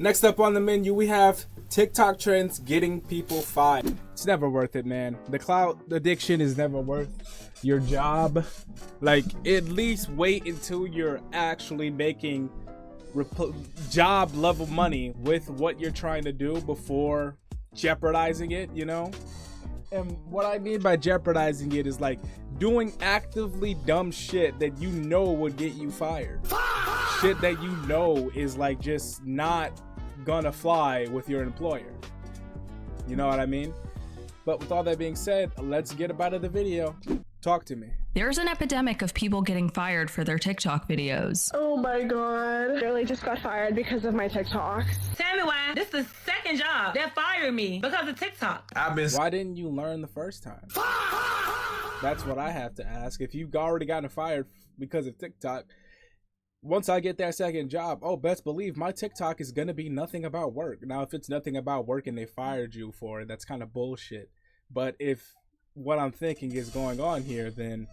Next up on the menu, we have TikTok trends getting people fired. It's never worth it, man. The clout addiction is never worth your job. Like, at least wait until you're actually making job level money with what you're trying to do before jeopardizing it, you know? And what I mean by jeopardizing it is like doing actively dumb shit that you know would get you fired. Shit that you know is like just not gonna fly with your employer. You know what I mean? But with all that being said, let's get up out of the video. Talk to me. There's an epidemic of people getting fired for their TikTok videos. Oh my god. I really just got fired because of my TikToks. Tell me why. This is the second job that fired me because of TikTok. Why didn't you learn the first time? That's what I have to ask. If you've already gotten fired because of TikTok, once I get that second job, oh, best believe my TikTok is going to be nothing about work. Now, if it's nothing about work and they fired you for it, that's kind of bullshit. But if what I'm thinking is going on here, then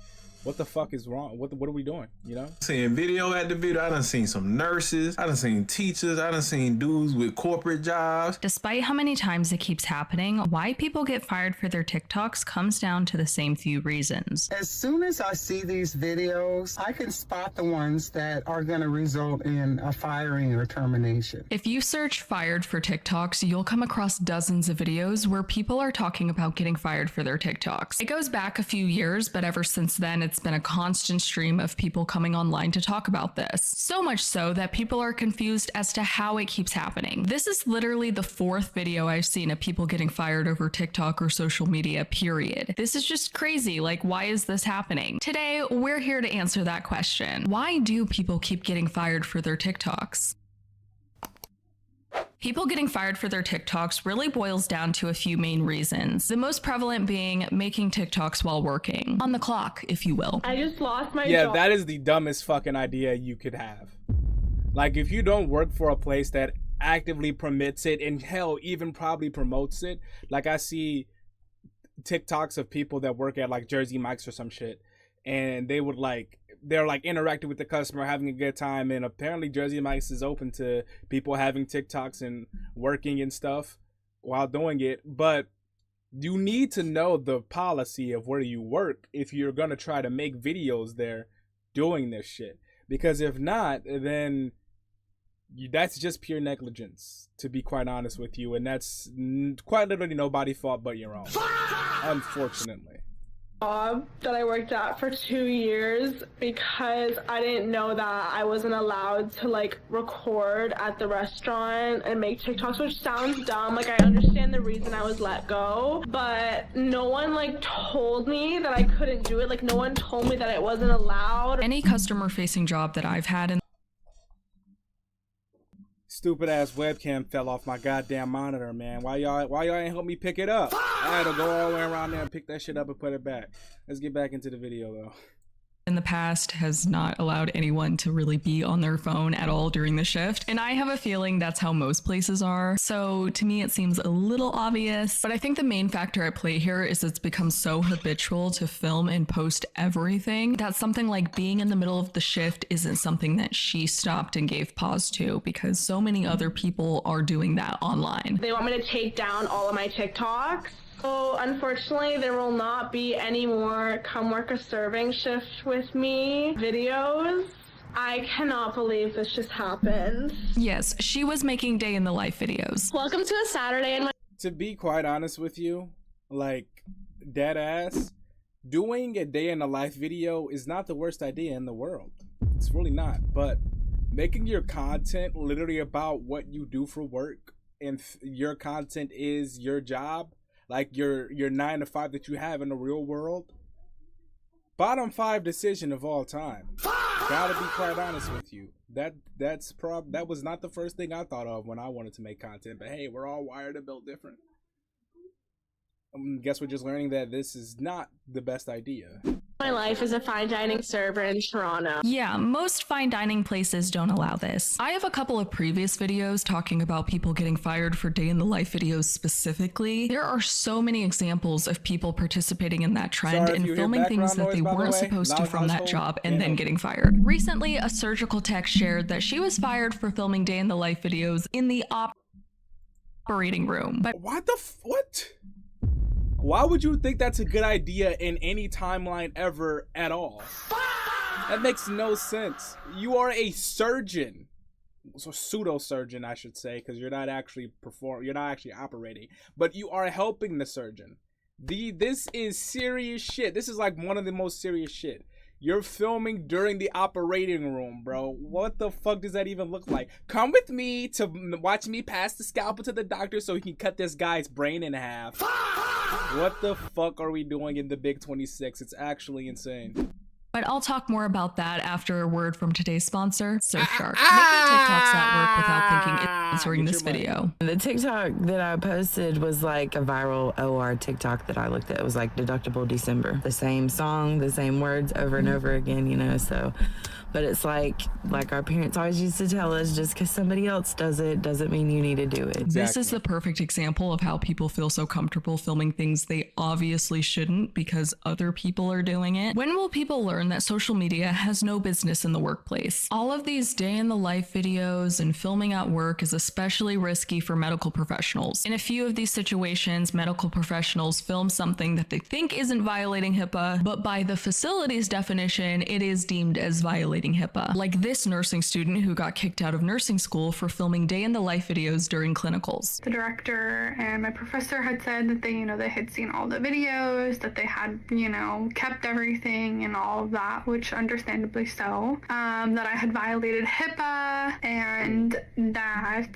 what the fuck is wrong? What are we doing, you know? Seeing video at the video, I done seen some nurses, I done seen teachers, I done seen dudes with corporate jobs. Despite how many times it keeps happening, why people get fired for their TikToks comes down to the same few reasons. As soon as I see these videos, I can spot the ones that are going to result in a firing or termination. If you search fired for TikToks, you'll come across dozens of videos where people are talking about getting fired for their TikToks. It goes back a few years, but ever since then, it's been a constant stream of people coming online to talk about this. So much so that people are confused as to how it keeps happening. This is literally the fourth video I've seen of people getting fired over TikTok or social media, period. This is just crazy. Like, why is this happening? Today, we're here to answer that question. Why do people keep getting fired for their TikToks? People getting fired for their TikToks really boils down to a few main reasons. The most prevalent being making TikToks while working. On the clock, if you will. I just lost my job. Yeah, that is the dumbest fucking idea you could have. Like, if you don't work for a place that actively permits it, and hell, even probably promotes it. Like, I see TikToks of people that work at like Jersey Mike's or some shit, and they're interacting with the customer, having a good time, and apparently Jersey Mike's is open to people having TikToks and working and stuff while doing it. But you need to know the policy of where you work if you're gonna try to make videos there doing this shit, because if not, then that's just pure negligence, to be quite honest with you, and that's quite literally nobody's fault but your own, unfortunately. Job that I worked at for 2 years because I didn't know that I wasn't allowed to like record at the restaurant and make TikToks, which sounds dumb. Like, I understand the reason I was let go, but no one like told me that I couldn't do it. Like, no one told me that it wasn't allowed. Any customer facing job that I've had in Stupid ass webcam fell off my goddamn monitor, man. Why y'all ain't help me pick it up? I had to go all the way around there and pick that shit up and put it back. Let's get back into the video though. in the past has not allowed anyone to really be on their phone at all during the shift. And I have a feeling that's how most places are. So to me, it seems a little obvious, but I think the main factor at play here is it's become so habitual to film and post everything that something like being in the middle of the shift isn't something that she stopped and gave pause to, because so many other people are doing that online. They want me to take down all of my TikToks. So unfortunately, there will not be any more come work a serving shift with me videos. I cannot believe this just happened. Yes, she was making day in the life videos. Welcome to a Saturday in my... To be quite honest with you, like, dead ass, doing a day in the life video is not the worst idea in the world. It's really not. But making your content literally about what you do for work, and your content is your job, like your 9 to 5 that you have in the real world, bottom 5 decision of all time. Gotta be quite honest with you. That was not the first thing I thought of when I wanted to make content. But hey, we're all wired and built different. Guess we're just learning that this is not the best idea. My life as a fine dining server in Toronto. Yeah, most fine dining places don't allow this. I have a couple of previous videos talking about people getting fired for day in the life videos specifically. There are so many examples of people participating in that trend and filming things that they weren't supposed to from that job and then getting fired. Recently, a surgical tech shared that she was fired for filming day in the life videos in the operating room. But what the what? Why would you think that's a good idea in any timeline ever at all? That makes no sense. You are a surgeon. So pseudo surgeon, I should say, because you're not actually operating, but you are helping the surgeon. This is serious shit. This is like one of the most serious shit. You're filming during the operating room, bro. What the fuck does that even look like? Come with me to watch me pass the scalpel to the doctor so he can cut this guy's brain in half. What the fuck are we doing in the Big 26? It's actually insane. But I'll talk more about that after a word from today's sponsor, Surfshark. Making TikToks at work without thinking answering this video. The TikTok that I posted was like a viral OR TikTok that I looked at. It was like Deductible December. The same song, the same words over and over again, you know, so. But it's like our parents always used to tell us, just because somebody else does it doesn't mean you need to do it. Exactly. This is the perfect example of how people feel so comfortable filming things they obviously shouldn't because other people are doing it. When will people learn that social media has no business in the workplace? All of these day in the life videos and filming at work is especially risky for medical professionals. In a few of these situations, medical professionals film something that they think isn't violating HIPAA, but by the facility's definition, it is deemed as violating HIPAA. Like this nursing student who got kicked out of nursing school for filming day in the life videos during clinicals. The director and my professor had said that they had seen all the videos, that they had, kept everything and all of that, which understandably so. That I had violated HIPAA and that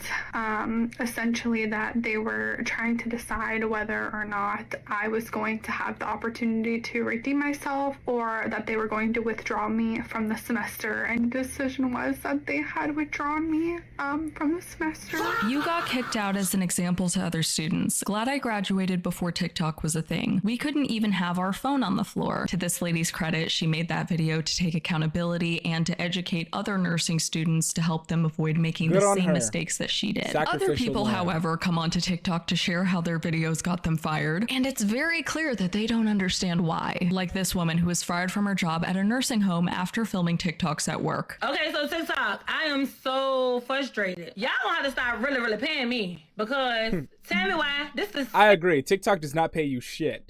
essentially that they were trying to decide whether or not I was going to have the opportunity to redeem myself or that they were going to withdraw me from the semester. And the decision was that they had withdrawn me from the semester. You got kicked out as an example to other students. Glad I graduated before TikTok was a thing. We couldn't even have our phone on the floor. To this lady's credit, she made that video to take accountability and to educate other nursing students to help them avoid making the same mistakes that she did. Other people, however, come onto TikTok to share how their videos got them fired, and it's very clear that they don't understand why. Like this woman who was fired from her job at a nursing home after filming TikToks at work. Okay, so TikTok, I am so frustrated. Y'all don't have to start really paying me because tell me why. This is. I agree. TikTok does not pay you shit.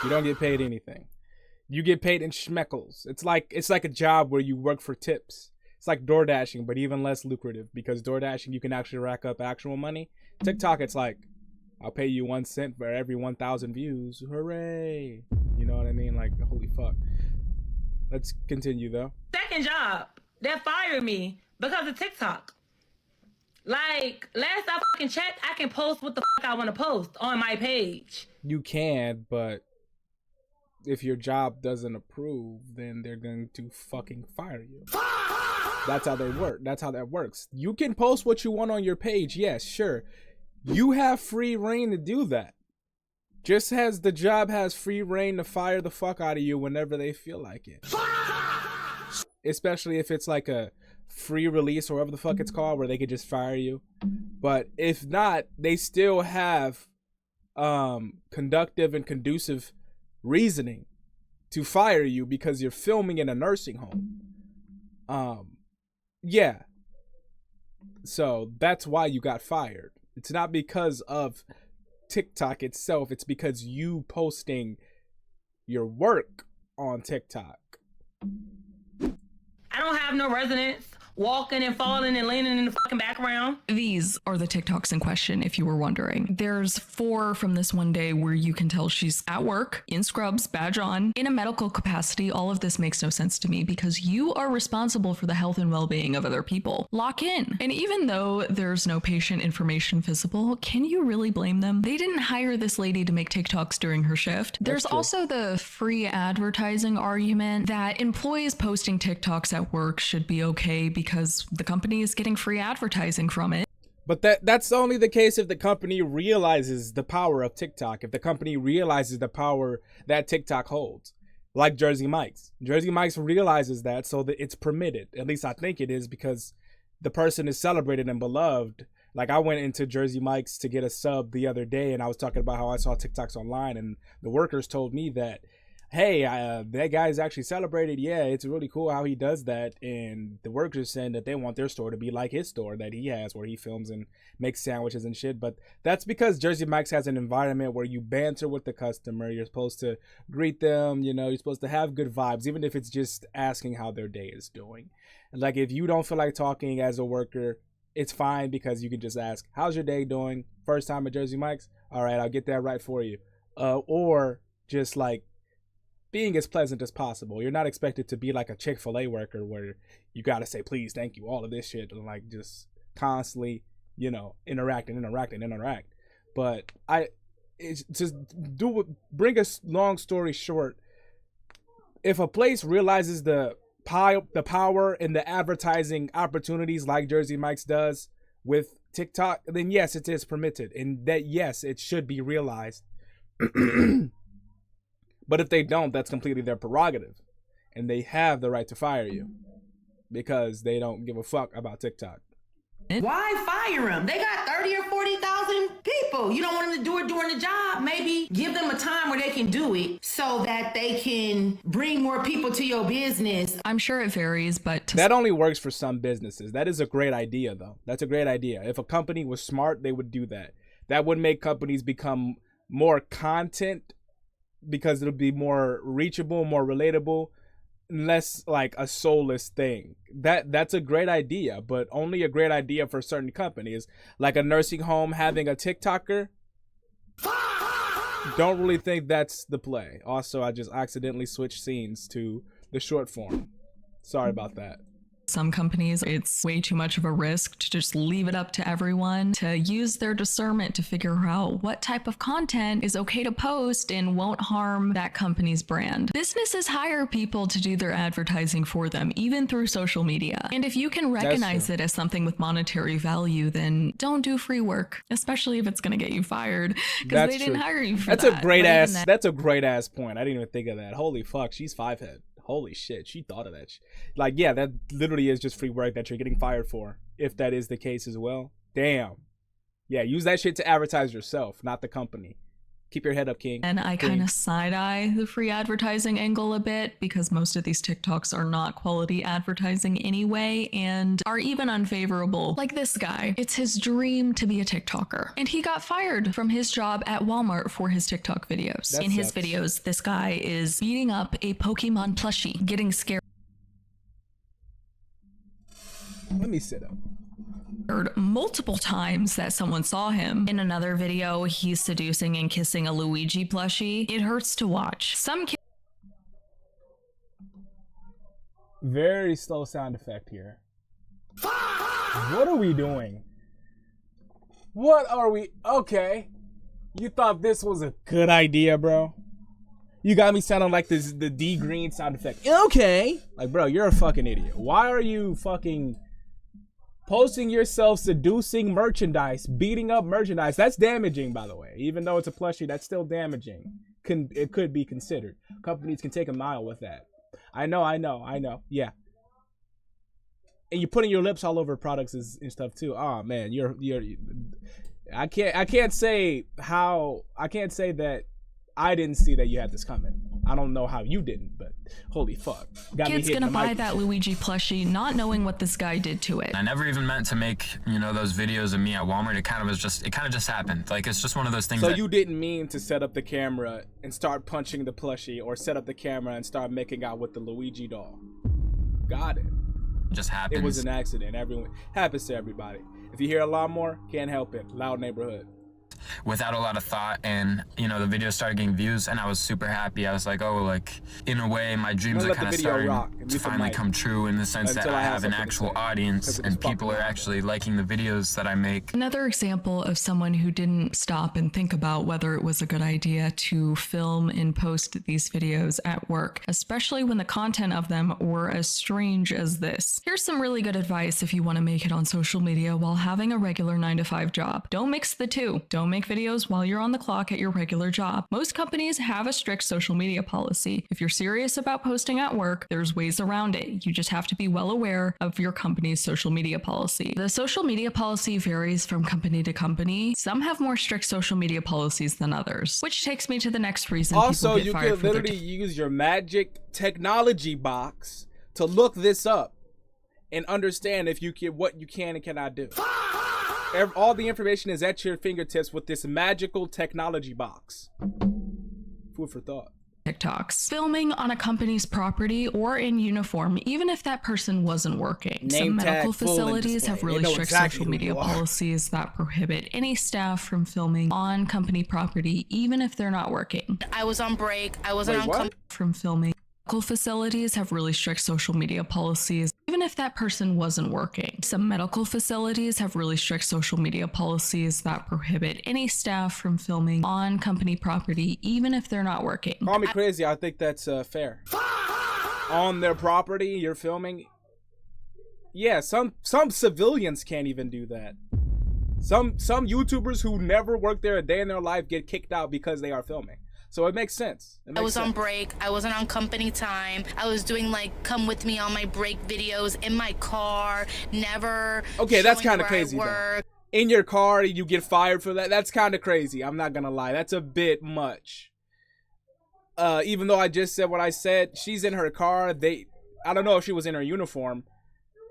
You don't get paid anything. You get paid in schmeckles. It's like a job where you work for tips. It's like door dashing, but even less lucrative because door dashing you can actually rack up actual money. TikTok, it's like I'll pay you 1 cent for every 1,000 views. Hooray! You know what I mean? Like holy fuck. Let's continue though. Second job, they fired me because of TikTok. Like, last I fucking checked, I can post what the fuck I want to post on my page. You can, but if your job doesn't approve, then they're going to fucking fire you. That's how they work. That's how that works. You can post what you want on your page. Yes, sure. You have free reign to do that. Just as the job has free reign to fire the fuck out of you whenever they feel like it. Especially if it's like a free release or whatever the fuck it's called where they could just fire you. But if not, they still have conductive and conducive reasoning to fire you because you're filming in a nursing home. Yeah. So that's why you got fired. It's not because of TikTok itself, it's because you posting your work on TikTok. I don't have no residence walking and falling and leaning in the fucking background. These are the TikToks in question, if you were wondering. There's 4 from this one day where you can tell she's at work, in scrubs, badge on, in a medical capacity. All of this makes no sense to me because you are responsible for the health and well-being of other people. Lock in. And even though there's no patient information visible, can you really blame them? They didn't hire this lady to make TikToks during her shift. There's also the free advertising argument that employees posting TikToks at work should be okay because the company is getting free advertising from it. But that's only the case if the company realizes the power of TikTok, if the company realizes the power that TikTok holds. like Jersey Mike's. Jersey Mike's realizes that, so that it's permitted. At least I think it is, because the person is celebrated and beloved. Like, I went into Jersey Mike's to get a sub the other day, and I was talking about how I saw TikToks online, and the workers told me that, hey, that guy's actually celebrated. Yeah, it's really cool how he does that. And the workers saying that they want their store to be like his store that he has, where he films and makes sandwiches and shit. But that's because Jersey Mike's has an environment where you banter with the customer. You're supposed to greet them. You know, you're supposed to have good vibes, even if it's just asking how their day is doing. And like, if you don't feel like talking as a worker, it's fine, because you can just ask, how's your day doing? First time at Jersey Mike's? All right, I'll get that right for you. Or just like, being as pleasant as possible. You're not expected to be like a Chick-fil-A worker where you got to say, please, thank you, all of this shit, and like just constantly, you know, interact. But it's just bring a long story short. If a place realizes the power and the advertising opportunities like Jersey Mike's does with TikTok, then yes, it is permitted, and that yes, it should be realized. But if they don't, that's completely their prerogative. And they have the right to fire you because they don't give a fuck about TikTok. Why fire them? They got 30 or 40,000 people. You don't want them to do it during the job. Maybe give them a time where they can do it so that they can bring more people to your business. I'm sure it varies, but that only works for some businesses. That is a great idea, though. That's a great idea. If a company was smart, they would do that. That would make companies become more content, because it'll be more reachable, more relatable, less like a soulless thing. That's a great idea, but only a great idea for certain companies. Like a nursing home having a TikToker, don't really think that's the play. Also, I just accidentally switched scenes to the short form. Sorry about that. some companies, it's way too much of a risk to just leave it up to everyone to use their discernment to figure out what type of content is okay to post and won't harm that company's brand. Businesses hire people to do their advertising for them, even through social media. And if you can recognize it as something with monetary value, then don't do free work, especially if it's going to get you fired because they didn't hire you for that. That's a great ass point. I didn't even think of that. Holy fuck, she's fivehead. Holy shit, she thought of that. Like, yeah, that literally is just free work that you're getting fired for, if that is the case as well. Damn. Yeah, use that shit to advertise yourself, not the company. Keep your head up, King. And I kind of side-eye the free advertising angle a bit because most of these TikToks are not quality advertising anyway and are even unfavorable. Like this guy, it's his dream to be a TikToker. And he got fired from his job at Walmart for his TikTok videos. In his videos, this guy is beating up a Pokemon plushie, getting scared. Let me sit up. Multiple times that someone saw him. In another video, he's seducing and kissing a Luigi plushie. It hurts to watch. Some kids. Very slow sound effect here. What are we doing? What are we? Okay. You thought this was a good idea, bro? You got me sounding like the D green sound effect. Okay. Like, bro, you're a fucking idiot. Why are you fucking posting yourself seducing merchandise, beating up merchandise? That's damaging, by the way. Even though it's a plushie, that's still damaging. It could be considered. Companies can take a mile with that. I know. Yeah. And you're putting your lips all over products and stuff too. Oh man, I can't say that I didn't see that you had this coming. I don't know how you didn't, but holy fuck. Kid's gonna buy that Luigi plushie not knowing what this guy did to it. I never even meant to make, those videos of me at Walmart. It kind of just happened. Like, it's just one of those things. So you didn't mean to set up the camera and start punching the plushie, or set up the camera and start making out with the Luigi doll. Got it. Just happens. It was an accident. Everyone happens to everybody. If you hear a lot more, can't help it. Loud neighborhood. Without a lot of thought, and the video started getting views, and I was super happy. I was like, oh, like, in a way my dreams are kind of starting to finally come true, in the sense that I have an actual audience and people are actually liking the videos that I make. Another example of someone who didn't stop and think about whether it was a good idea to film and post these videos at work, especially when the content of them were as strange as this. Here's some really good advice if you want to make it on social media while having a regular 9-to-5 job. Don't mix the two. Don't make videos while you're on the clock at your regular job. Most companies have a strict social media policy. If you're serious about posting at work, there's ways around it. You just have to be well aware of your company's social media policy. The social media policy varies from company to company. Some have more strict social media policies than others, which takes me to the next reason also, people get you fired can for their literally use your magic technology box to look this up and understand if you can, what you can and cannot do. All the information is at your fingertips with this magical technology box. Food for thought. TikToks. Filming on a company's property or in uniform, even if that person wasn't working. Some medical facilities have really strict social media policies that prohibit any staff from filming on company property, even if they're not working. I was on break. I wasn't from filming. Medical facilities have really strict social media policies, even if that person wasn't working. Some medical facilities have really strict social media policies that prohibit any staff from filming on company property, even if they're not working. Call me crazy, I think that's fair. On their property, you're filming. Yeah, some civilians can't even do that. Some YouTubers who never worked there a day in their life get kicked out because they are filming. So it makes sense. I was on break. I wasn't on company time. I was doing like come with me on my break videos in my car. Never. Okay, that's kind of crazy though. In your car, you get fired for that. That's kind of crazy. I'm not gonna lie. That's a bit much. Even though I just said what I said, she's in her car. I don't know if she was in her uniform.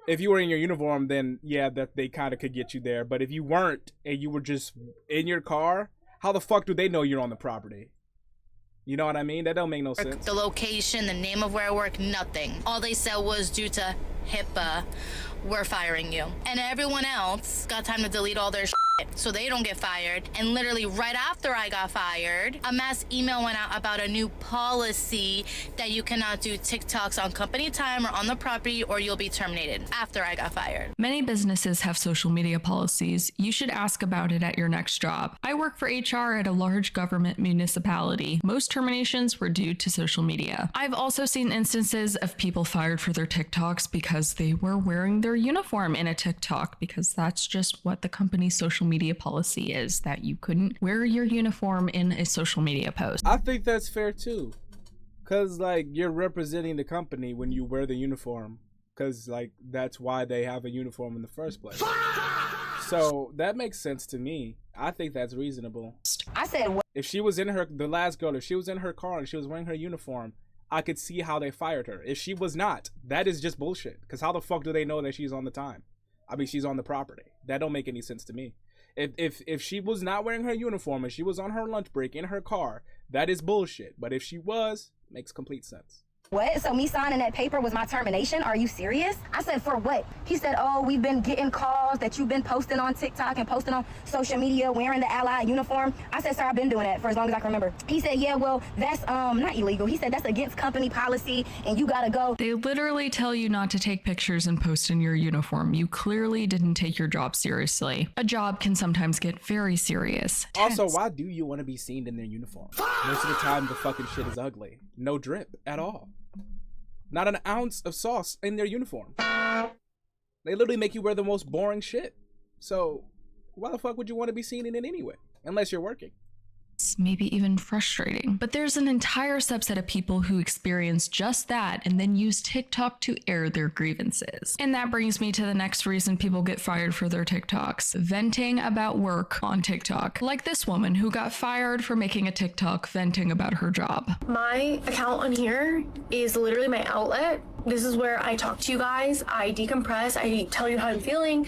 If you were in your uniform, then yeah, that they kind of could get you there. But if you weren't and you were just in your car, how the fuck do they know you're on the property? You know what I mean? That don't make no sense. The location, the name of where I work, nothing. All they said was due to HIPAA, we're firing you. And everyone else got time to delete all their shit so they don't get fired. And literally right after I got fired, a mass email went out about a new policy that you cannot do TikToks on company time or on the property or you'll be terminated after I got fired. Many businesses have social media policies. You should ask about it at your next job. I work for HR at a large government municipality. Most terminations were due to social media. I've also seen instances of people fired for their TikToks because they were wearing their uniform in a TikTok, because that's just what the company's social media policy is, that you couldn't wear your uniform in a social media post. I think that's fair too, because like you're representing the company when you wear the uniform, because like that's why they have a uniform in the first place. So that makes sense to me. I think that's reasonable. I said what? If she was in the last girl, if she was in her car and she was wearing her uniform, I could see how they fired her. If she was not, that is just bullshit. Because how the fuck do they know that she's on the time? I mean, she's on the property. That don't make any sense to me. If she was not wearing her uniform and she was on her lunch break in her car, that is bullshit. But if she was, makes complete sense. What? So me signing that paper was my termination? Are you serious? I said, for what? He said, oh, we've been getting calls that you've been posting on TikTok and posting on social media wearing the Allied uniform. I said, sir, I've been doing that for as long as I can remember. He said, yeah, well, that's not illegal. He said, that's against company policy and you gotta go. They literally tell you not to take pictures and post in your uniform. You clearly didn't take your job seriously. A job can sometimes get very serious. Also, why do you want to be seen in their uniform? Most of the time, the fucking shit is ugly. No drip at all. Not an ounce of sauce in their uniform. They literally make you wear the most boring shit. So why the fuck would you want to be seen in it anyway? Unless you're working. Maybe even frustrating. But there's an entire subset of people who experience just that and then use TikTok to air their grievances. And that brings me to the next reason people get fired for their TikToks: venting about work on TikTok. Like this woman who got fired for making a TikTok venting about her job. My account on here is literally my outlet. This is where I talk to you guys, I decompress, I tell you how I'm feeling,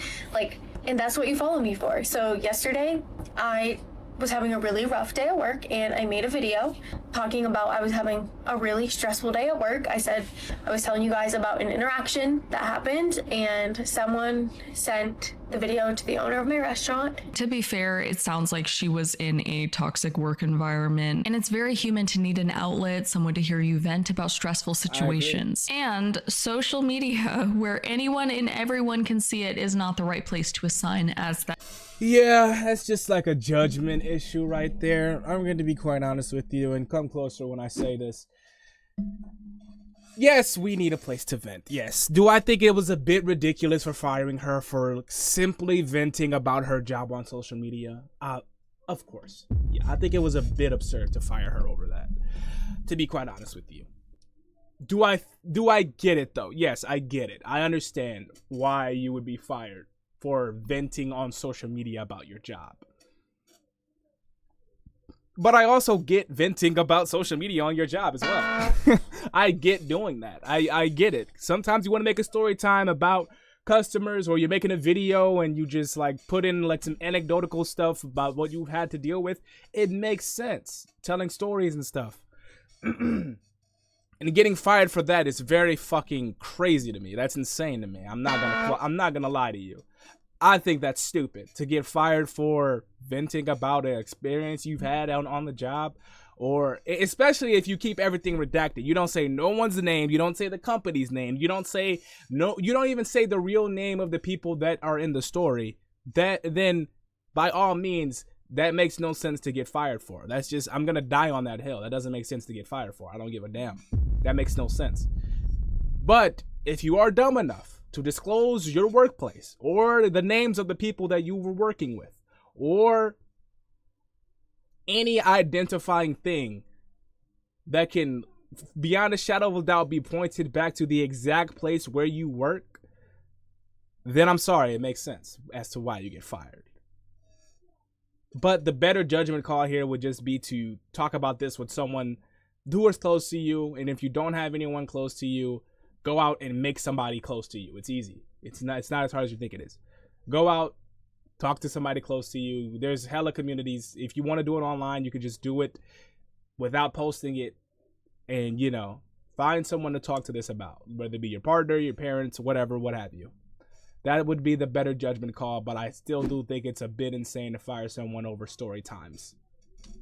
and that's what you follow me for. So yesterday, I was having a really rough day at work and I made a video talking about I was having a really stressful day at work. I said I was telling you guys about an interaction that happened and someone sent the video to the owner of my restaurant. To be fair, it sounds like she was in a toxic work environment, and it's very human to need an outlet, someone to hear you vent about stressful situations. And social media, where anyone and everyone can see it, is not the right place to assign as that. Yeah, that's just like a judgment issue right there. I'm going to be quite honest with you and come closer when I say this. Yes, we need a place to vent. Yes. Do I think it was a bit ridiculous for firing her for simply venting about her job on social media? Of course. Yeah, I think it was a bit absurd to fire her over that, to be quite honest with you. Do I get it though? Yes, I get it. I understand why you would be fired for venting on social media about your job. But I also get venting about social media on your job as well. I get doing that. I get it. Sometimes you want to make a story time about customers, or you're making a video and you just like put in like some anecdotal stuff about what you've had to deal with. It makes sense. Telling stories and stuff. And getting fired for that is very fucking crazy to me. That's insane to me. I'm not gonna lie to you. I think that's stupid to get fired for venting about an experience you've had on the job, or especially if you keep everything redacted. You don't say no one's name. You don't say the company's name. You don't say no. You don't even say the real name of the people that are in the story. Then by all means, that makes no sense to get fired for. That's just, I'm gonna die on that hill. That doesn't make sense to get fired for. I don't give a damn. That makes no sense. But if you are dumb enough to disclose your workplace or the names of the people that you were working with, or any identifying thing that can, beyond a shadow of a doubt, be pointed back to the exact place where you work, then I'm sorry, it makes sense as to why you get fired. But the better judgment call here would just be to talk about this with someone who is close to you. And if you don't have anyone close to you, go out and make somebody close to you. It's easy. It's not as hard as you think it is. Go out, talk to somebody close to you. There's hella communities. If you want to do it online, you can just do it without posting it. And, you know, find someone to talk to this about, whether it be your partner, your parents, whatever, what have you. That would be the better judgment call, but I still do think it's a bit insane to fire someone over story times.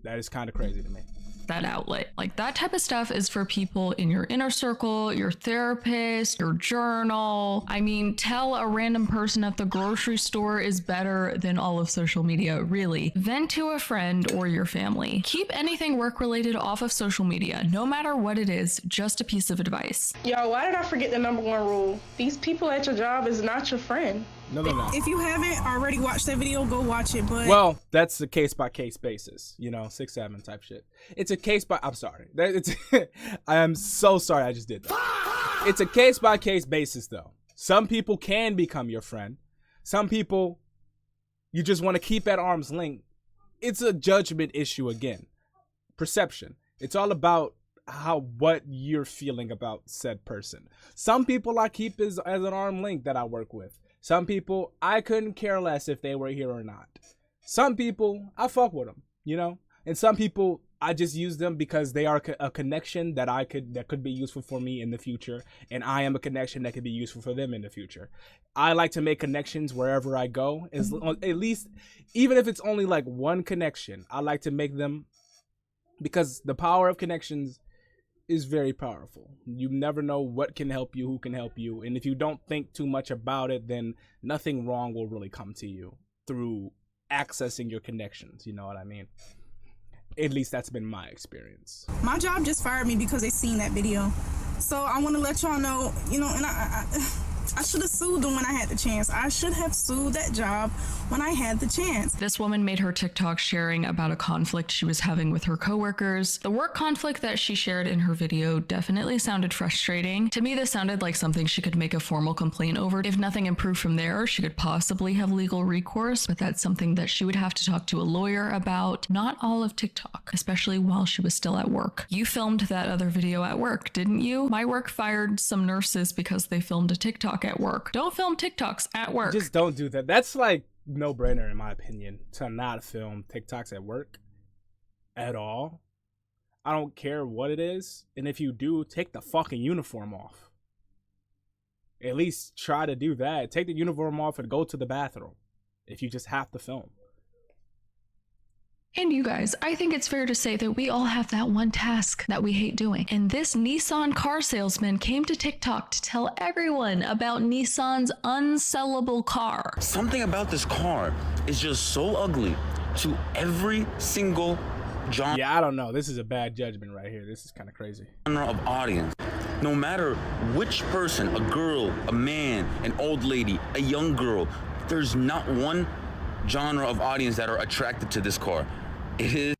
That is kind of crazy to me. That outlet, like that type of stuff, is for people in your inner circle, your therapist, your journal. I mean, tell a random person at the grocery store is better than all of social media, really. Vent to a friend or your family. Keep anything work related off of social media, no matter what it is. Just a piece of advice. Yo, why did I forget the #1 rule? These people at your job is not your friend. No, they're not. If you haven't already watched that video, go watch it. But well, that's a case-by-case basis, you know, 6-7 type shit. It's a case-by. I'm sorry. I am so sorry I just did that. It's a case-by-case basis, though. Some people can become your friend. Some people, you just want to keep at arm's length. It's a judgment issue again. Perception. It's all about what you're feeling about said person. Some people I keep as an arm length that I work with. Some people, I couldn't care less if they were here or not. Some people, I fuck with them, you know? And some people, I just use them because they are a connection that could be useful for me in the future. And I am a connection that could be useful for them in the future. I like to make connections wherever I go. At least, even if it's only like one connection, I like to make them, because the power of connections is very powerful. You never know what can help you, who can help you. And if you don't think too much about it, then nothing wrong will really come to you through accessing your connections. You know what I mean? At least that's been my experience. My job just fired me because they seen that video. So I want to let y'all know, you know, and I should have sued them when I had the chance. I should have sued that job when I had the chance. This woman made her TikTok sharing about a conflict she was having with her coworkers. The work conflict that she shared in her video definitely sounded frustrating. To me, this sounded like something she could make a formal complaint over. If nothing improved from there, she could possibly have legal recourse, but that's something that she would have to talk to a lawyer about. Not all of TikTok, especially while she was still at work. You filmed that other video at work, didn't you? My work fired some nurses because they filmed a TikTok at work. Don't film TikToks at work. Just don't do that. That's like no-brainer in my opinion, to not film TikToks at work at all. I don't care what it is. And if you do, take the fucking uniform off. At least try to do that. Take the uniform off and go to the bathroom if you just have to film. And you guys, I think it's fair to say that we all have that one task that we hate doing. And this Nissan car salesman came to TikTok to tell everyone about Nissan's unsellable car. Something about this car is just so ugly to every single genre. Yeah, I don't know. This is a bad judgment right here. This is kind of crazy. Of audience. No matter which person, a girl, a man, an old lady, a young girl, there's not one genre of audience that are attracted to this car. It is.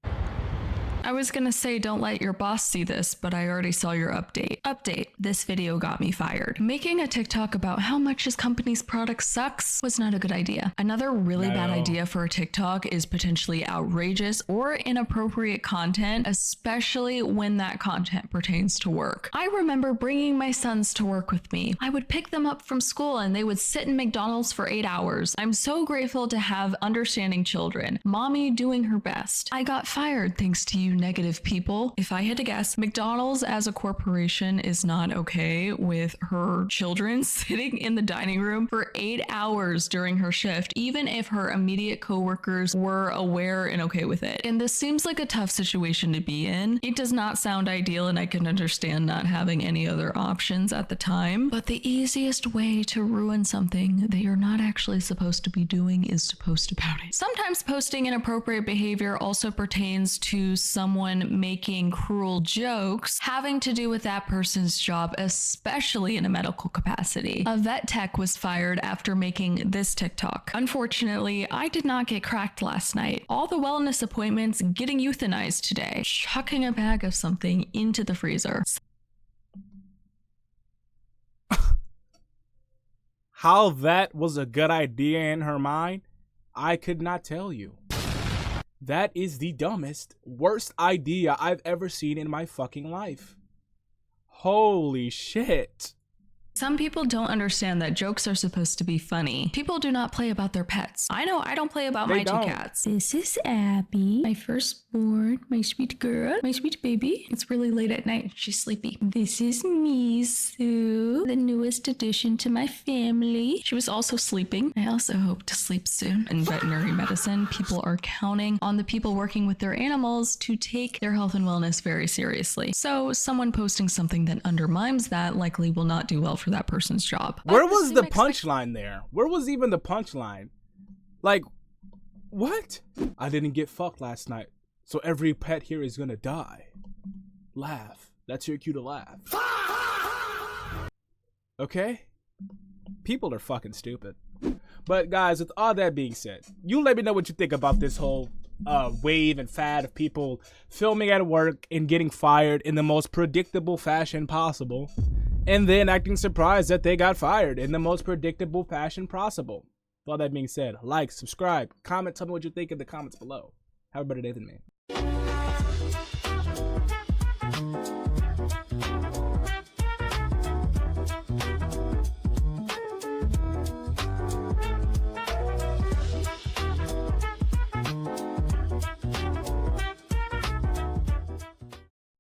I was gonna say don't let your boss see this, but I already saw your update. Update, this video got me fired. Making a TikTok about how much his company's product sucks was not a good idea. Another really bad idea for a TikTok is potentially outrageous or inappropriate content, especially when that content pertains to work. I remember bringing my sons to work with me. I would pick them up from school and they would sit in McDonald's for 8 hours. I'm so grateful to have understanding children. Mommy doing her best. I got fired thanks to you negative people. If I had to guess, McDonald's as a corporation is not okay with her children sitting in the dining room for 8 hours during her shift, even if her immediate coworkers were aware and okay with it. And this seems like a tough situation to be in. It does not sound ideal, and I can understand not having any other options at the time, but the easiest way to ruin something that you're not actually supposed to be doing is to post about it. Sometimes posting inappropriate behavior also pertains to someone making cruel jokes having to do with that person's job, especially in a medical capacity. A vet tech was fired after making this TikTok. Unfortunately, I did not get cracked last night. All the wellness appointments getting euthanized today. Chucking a bag of something into the freezer. How that was a good idea in her mind, I could not tell you. That is the dumbest, worst idea I've ever seen in my fucking life. Holy shit. Some people don't understand that jokes are supposed to be funny. People do not play about their pets. I know I don't play about my two cats. This is Abby, my firstborn, my sweet girl, my sweet baby. It's really late at night. She's sleepy. This is Misu, the newest addition to my family. She was also sleeping. I also hope to sleep soon. In veterinary medicine, people are counting on the people working with their animals to take their health and wellness very seriously. So someone posting something that undermines that likely will not do well for that person's job. Where was the punchline there? Where was even the punchline? Like, what? I didn't get fucked last night, so every pet here is gonna die. Laugh. That's your cue to laugh. Okay? People are fucking stupid. But guys, with all that being said, you let me know what you think about this whole wave and fad of people filming at work and getting fired in the most predictable fashion possible, and then acting surprised that they got fired in the most predictable fashion possible. With all that being said, like, subscribe, comment, tell me what you think in the comments below. Have a better day than me.